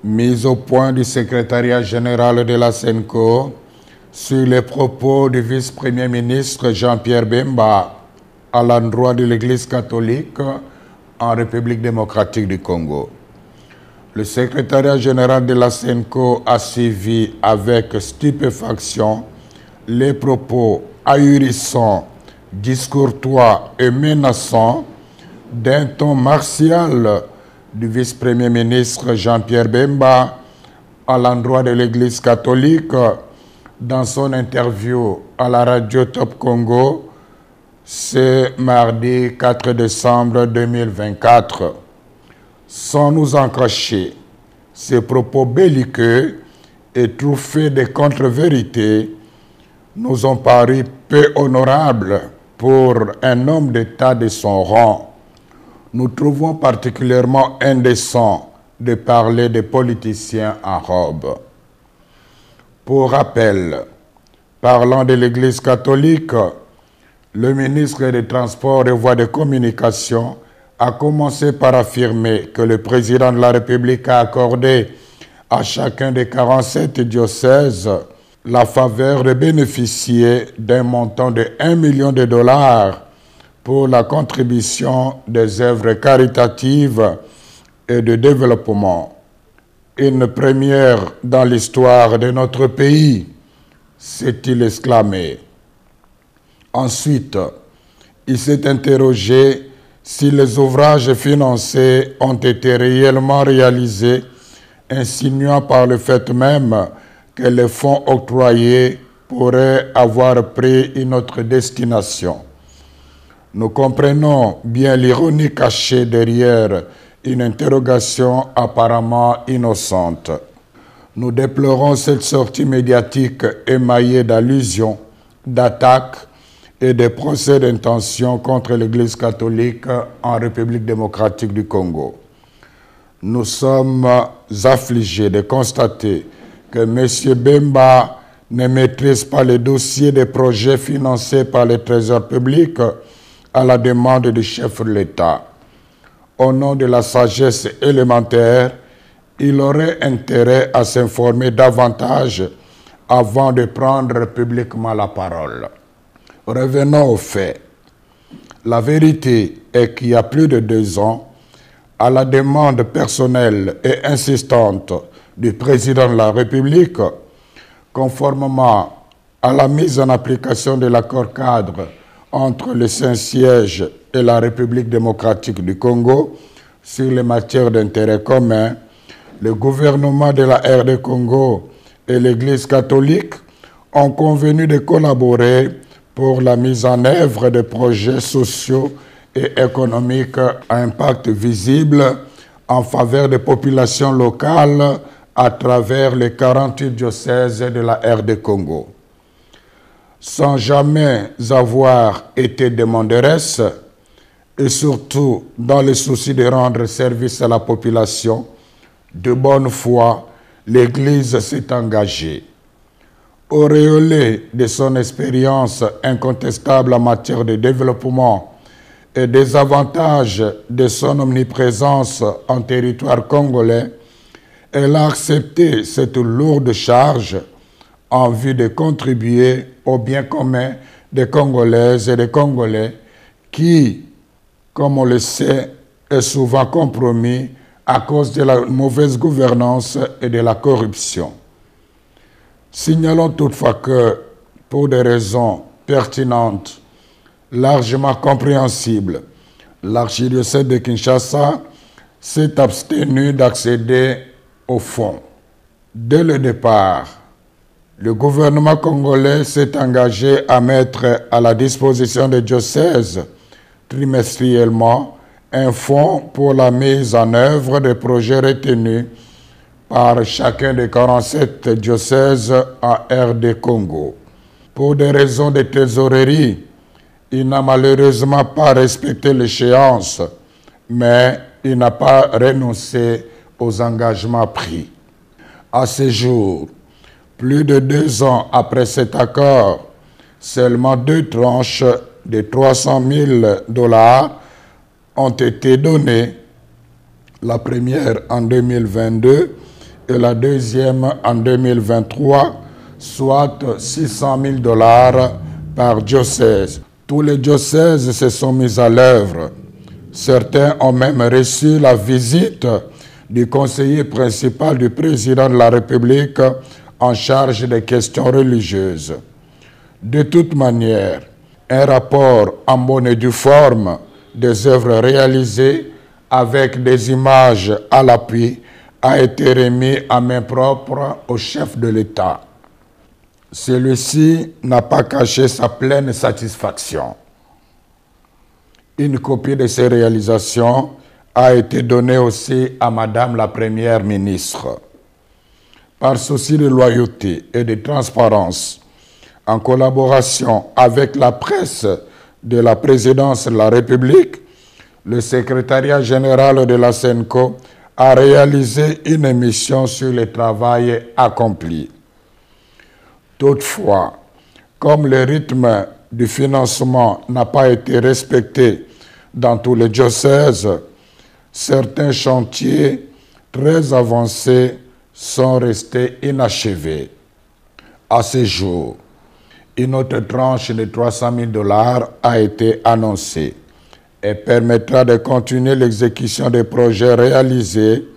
Mise au point du secrétariat général de la SENCO sur les propos du vice-premier ministre Jean-Pierre Bemba à l'endroit de l'Église catholique en République démocratique du Congo. Le secrétariat général de la SENCO a suivi avec stupéfaction les propos ahurissants, discourtois et menaçants d'un ton martial du vice-premier ministre Jean-Pierre Bemba à l'endroit de l'Église catholique dans son interview à la radio Top Congo ce mardi 4 décembre 2024. Sans nous en cacher, ces propos belliqueux et truffés de contre-vérités nous ont paru peu honorables pour un homme d'État de son rang. Nous trouvons particulièrement indécent de parler des politiciens en robe. Pour rappel, parlant de l'Église catholique, le ministre des Transports et Voies de Communication a commencé par affirmer que le président de la République a accordé à chacun des 47 diocèses la faveur de bénéficier d'un montant de 1 million de dollars pour la contribution des œuvres caritatives et de développement. Une première dans l'histoire de notre pays, s'est-il exclamé. Ensuite, il s'est interrogé si les ouvrages financés ont été réellement réalisés, insinuant par le fait même que les fonds octroyés pourraient avoir pris une autre destination. Nous comprenons bien l'ironie cachée derrière une interrogation apparemment innocente. Nous déplorons cette sortie médiatique émaillée d'allusions, d'attaques et de procès d'intention contre l'Église catholique en République démocratique du Congo. Nous sommes affligés de constater que M. Bemba ne maîtrise pas les dossiers des projets financés par le Trésor public à la demande du chef de l'État. Au nom de la sagesse élémentaire, il aurait intérêt à s'informer davantage avant de prendre publiquement la parole. Revenons aux faits. La vérité est qu'il y a plus de 2 ans, à la demande personnelle et insistante du président de la République, conformément à la mise en application de l'accord cadre entre le Saint-Siège et la République démocratique du Congo sur les matières d'intérêt commun, le gouvernement de la RD Congo et l'Église catholique ont convenu de collaborer pour la mise en œuvre de projets sociaux et économiques à impact visible en faveur des populations locales à travers les 48 diocèses de la RD Congo. Sans jamais avoir été demanderesse, et surtout dans le souci de rendre service à la population, de bonne foi, l'Église s'est engagée. Auréolée de son expérience incontestable en matière de développement et des avantages de son omniprésence en territoire congolais, elle a accepté cette lourde charge en vue de contribuer au bien commun des Congolaises et des Congolais qui, comme on le sait, est souvent compromis à cause de la mauvaise gouvernance et de la corruption. Signalons toutefois que, pour des raisons pertinentes, largement compréhensibles, l'archidiocèse de Kinshasa s'est abstenu d'accéder au fonds. Dès le départ, le gouvernement congolais s'est engagé à mettre à la disposition des diocèses trimestriellement un fonds pour la mise en œuvre des projets retenus par chacun des 47 diocèses en RD Congo. Pour des raisons de trésorerie, il n'a malheureusement pas respecté l'échéance, mais il n'a pas renoncé aux engagements pris. À ce jour, plus de 2 ans après cet accord, seulement 2 tranches de 300 000 dollars ont été données. La première en 2022 et la deuxième en 2023, soit $600,000 par diocèse. Tous les diocèses se sont mis à l'œuvre. Certains ont même reçu la visite du conseiller principal du président de la République en charge des questions religieuses. De toute manière, un rapport en bonne et due forme des œuvres réalisées avec des images à l'appui a été remis à main propre au chef de l'État. Celui-ci n'a pas caché sa pleine satisfaction. Une copie de ces réalisations a été donnée aussi à Madame la Première ministre. Par souci de loyauté et de transparence, en collaboration avec la presse de la présidence de la République, le secrétariat général de la SENCO a réalisé une émission sur le travail accompli. Toutefois, comme le rythme du financement n'a pas été respecté dans tous les diocèses, certains chantiers très avancés sont restés inachevés. À ce jour, une autre tranche de $300,000 a été annoncée et permettra de continuer l'exécution des projets réalisés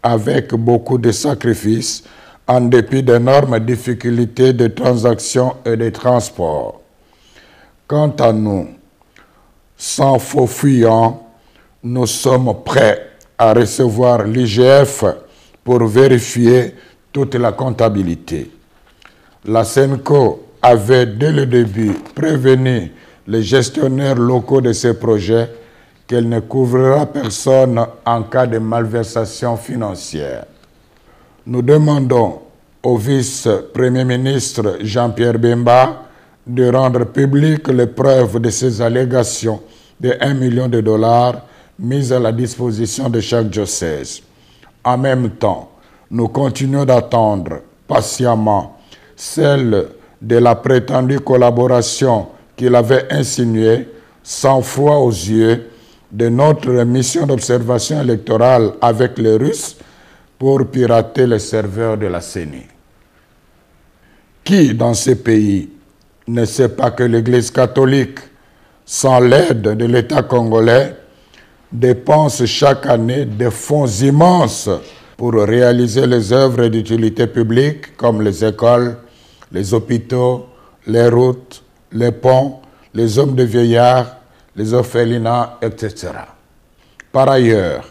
avec beaucoup de sacrifices en dépit d'énormes difficultés de transaction et de transport. Quant à nous, sans faux fuyant, nous sommes prêts à recevoir l'IGF pour vérifier toute la comptabilité. La SENCO avait dès le début prévenu les gestionnaires locaux de ces projets qu'elle ne couvrira personne en cas de malversation financière. Nous demandons au vice-premier ministre Jean-Pierre Bemba de rendre publiques les preuves de ces allégations de $1 million mises à la disposition de chaque diocèse. En même temps, nous continuons d'attendre patiemment celle de la prétendue collaboration qu'il avait insinuée, sans foi aux yeux, de notre mission d'observation électorale avec les Russes pour pirater les serveurs de la CENI. Qui dans ces pays ne sait pas que l'Église catholique, sans l'aide de l'État congolais, dépense chaque année des fonds immenses pour réaliser les œuvres d'utilité publique comme les écoles, les hôpitaux, les routes, les ponts, les hommes de vieillards, les orphelinats, etc. Par ailleurs,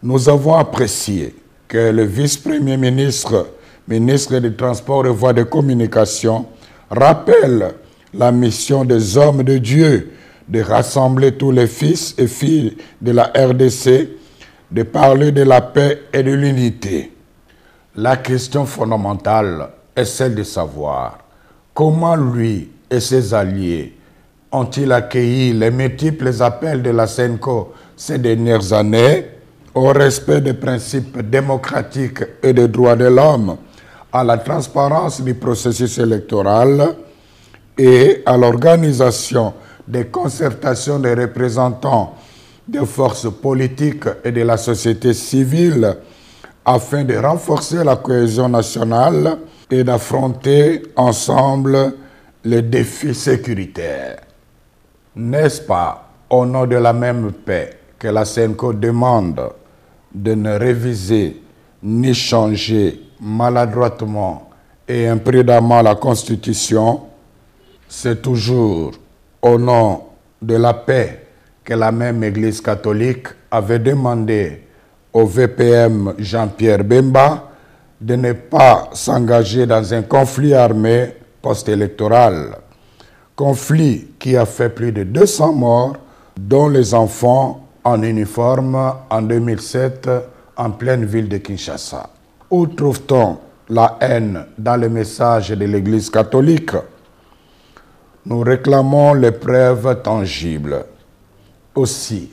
nous avons apprécié que le vice-premier ministre, ministre des Transports et Voies de Communication, rappelle la mission des hommes de Dieu de rassembler tous les fils et filles de la RDC, de parler de la paix et de l'unité. La question fondamentale est celle de savoir comment lui et ses alliés ont-ils accueilli les multiples appels de la SENCO ces dernières années au respect des principes démocratiques et des droits de l'homme, à la transparence du processus électoral et à l'organisation des concertations des représentants des forces politiques et de la société civile afin de renforcer la cohésion nationale et d'affronter ensemble les défis sécuritaires. N'est-ce pas au nom de la même paix que la SENCO demande de ne réviser ni changer maladroitement et imprudemment la Constitution? C'est toujours au nom de la paix que la même Église catholique avait demandé au VPM Jean-Pierre Bemba de ne pas s'engager dans un conflit armé post-électoral. Conflit qui a fait plus de 200 morts, dont les enfants en uniforme en 2007 en pleine ville de Kinshasa. Où trouve-t-on la haine dans les messages de l'Église catholique? Nous réclamons les preuves tangibles. Aussi,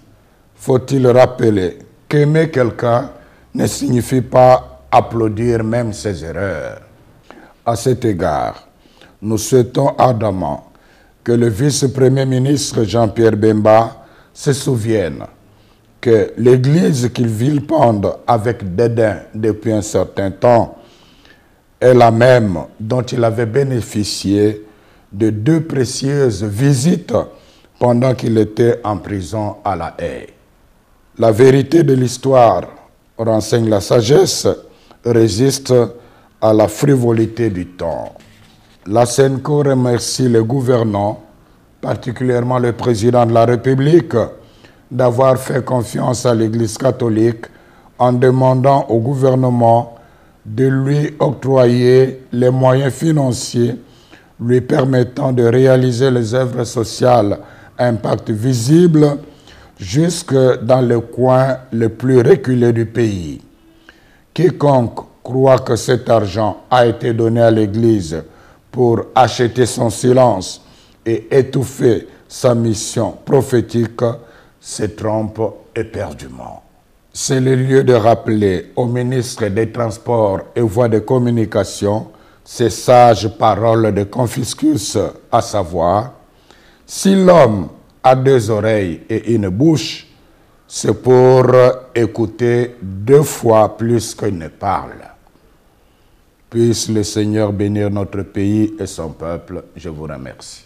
faut-il rappeler qu'aimer quelqu'un ne signifie pas applaudir même ses erreurs. À cet égard, nous souhaitons ardemment que le vice-premier ministre Jean-Pierre Bemba se souvienne que l'Église qu'il vilipende avec dédain depuis un certain temps est la même dont il avait bénéficié de 2 précieuses visites pendant qu'il était en prison à La Haye. La vérité de l'histoire renseigne la sagesse, résiste à la frivolité du temps. La SENCO remercie les gouvernants, particulièrement le président de la République, d'avoir fait confiance à l'Église catholique en demandant au gouvernement de lui octroyer les moyens financiers lui permettant de réaliser les œuvres sociales à impact visible jusque dans le coin le plus reculé du pays. Quiconque croit que cet argent a été donné à l'Église pour acheter son silence et étouffer sa mission prophétique se trompe éperdument. C'est le lieu de rappeler au ministre des Transports et Voies de Communication ces sages paroles de Confucius, à savoir, si l'homme a 2 oreilles et une bouche, c'est pour écouter 2 fois plus qu'il ne parle. Puisse le Seigneur bénir notre pays et son peuple. Je vous remercie.